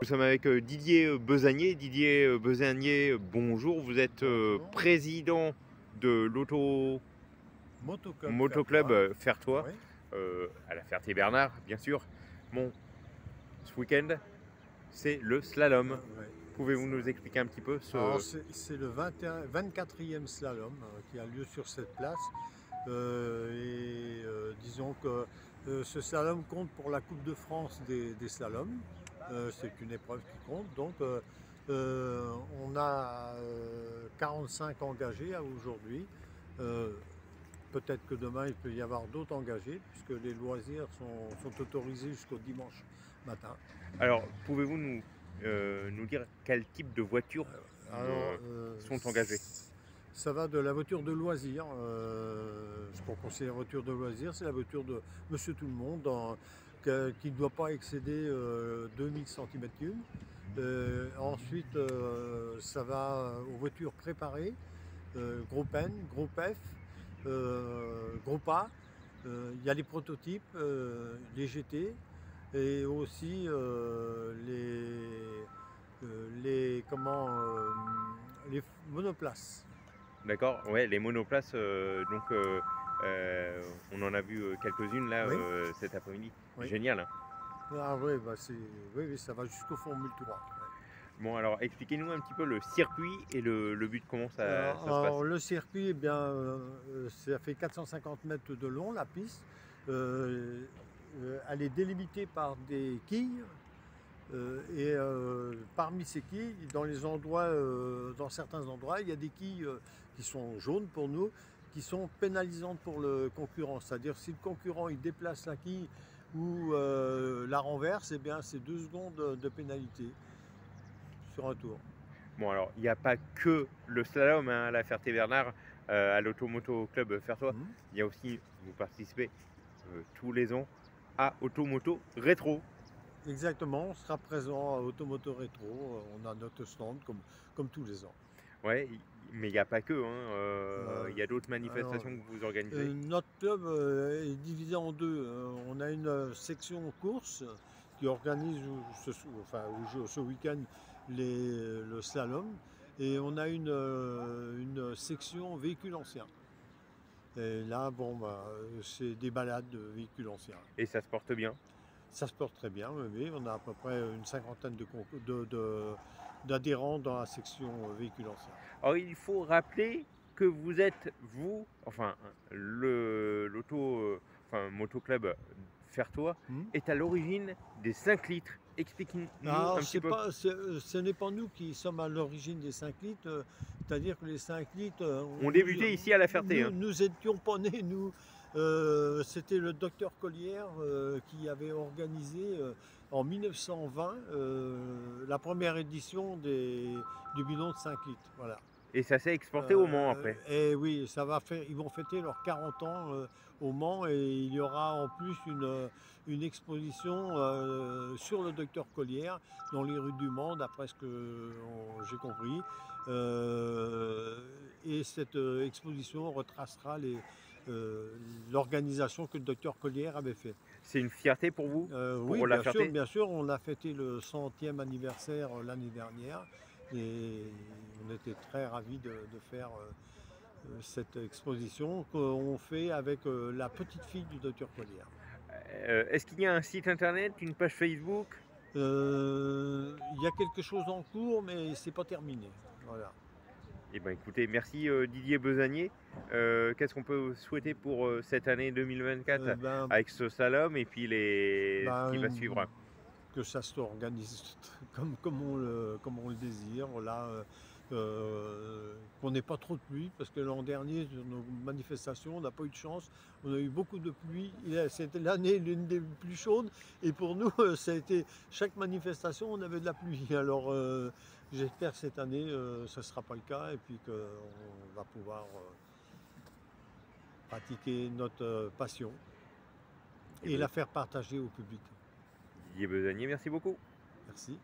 Nous sommes avec Didier Besagné. Didier Besagné, bonjour. Vous êtes Bonjour. président de l'Auto Motoclub Motoclub Fertois. Fertois Oui. à la Ferté-Bernard, bien sûr. Bon, ce week-end, c'est le slalom. Oui. Pouvez-vous nous expliquer un petit peu Alors ce... c'est le 24e slalom qui a lieu sur cette place. Disons que ce slalom compte pour la Coupe de France des slaloms. C'est une épreuve qui compte. Donc on a 45 engagés aujourd'hui. Euh, Peut-être que demain il peut y avoir d'autres engagés puisque les loisirs sont autorisés jusqu'au dimanche matin. Alors, pouvez-vous nous dire quel type de voitures Alors, sont engagées? ça va de la voiture de loisir. Ce qu'on considère voiture de loisir, c'est la voiture de Monsieur Tout-le-Monde qui ne doit pas excéder 2000 cm3. Ensuite, ça va aux voitures préparées, groupe N, groupe F, groupe A. Il y a les prototypes, les GT et aussi les monoplaces. D'accord, ouais, les monoplaces, on en a vu quelques-unes là Oui, cet après-midi. oui. Génial, hein. Ah oui, bah oui, ça va jusqu'au Formule 3. Ouais. Bon, alors expliquez-nous un petit peu le circuit et le but, comment ça se passe. Alors, le circuit, eh bien, ça fait 450 mètres de long, la piste. Euh, Elle est délimitée par des quilles. Parmi ces quilles, dans certains endroits, il y a des quilles qui sont jaunes pour nous, qui sont pénalisantes pour le concurrent. C'est-à-dire si le concurrent il déplace la quille ou la renverse, eh bien c'est 2 secondes de pénalité sur un tour. Bon, alors il n'y a pas que le slalom hein, à la Ferté-Bernard, à l'Automoto Club Fertois. Mhm. Il y a aussi, vous participez tous les ans à Automoto Rétro. Exactement, on sera présent à Automoto Rétro. On a notre stand comme tous les ans. Ouais, mais il n'y a pas que, hein, Euh, il y a d'autres alors, manifestations que vous organisez. Notre club est divisé en deux. On a une section course qui organise ce week-end le slalom et on a une section véhicules anciens. Et là, bon, bah, c'est des balades de véhicules anciens. Et ça se porte bien. Ça se porte très bien, oui. On a à peu près une cinquantaine d'adhérents dans la section véhicules anciens. Alors il faut rappeler que vous êtes, vous, enfin, enfin, Motoclub Fertois Hmm. est à l'origine des 5 litres. Expliquez-nous Alors, un petit peu. ce n'est pas nous qui sommes à l'origine des 5 litres, c'est-à-dire que les 5 litres, On débutait ici à la Ferté, hein. nous étions pas nés, nous. C'était le docteur Collière qui avait organisé en 1920 la première édition du bidon de 5 litres. Voilà. Et ça s'est exporté au Mans après. Et oui, ils vont fêter leurs 40 ans au Mans et il y aura en plus une exposition sur le docteur Collière dans les rues du Mans, d'après ce que j'ai compris. Et cette exposition retracera l'organisation que le docteur Collière avait fait. C'est une fierté pour vous, Oui, pour la Ferté? bien sûr, on a fêté le 100e anniversaire l'année dernière et on était très ravis de faire cette exposition qu'on fait avec la petite fille du docteur Collière. Est-ce qu'il y a un site internet, une page Facebook? Il y a quelque chose en cours, mais c'est pas terminé. Voilà. Eh ben écoutez, merci Didier Besagné. Qu'est-ce qu'on peut souhaiter pour cette année 2024 Ben, avec ce slalom et puis ce qui va ben, suivre? que ça s'organise comme on le désire. Là, qu'on n'ait pas trop de pluie, parce que l'an dernier, sur nos manifestations, on n'a pas eu de chance. On a eu beaucoup de pluie. C'était l'année l'une des plus chaudes. Et pour nous, ça a été chaque manifestation, on avait de la pluie. Alors, j'espère que cette année, ça ne sera pas le cas et puis qu'on va pouvoir pratiquer notre passion Eh et ben, la faire partager au public. Didier Besagné, merci beaucoup. Merci.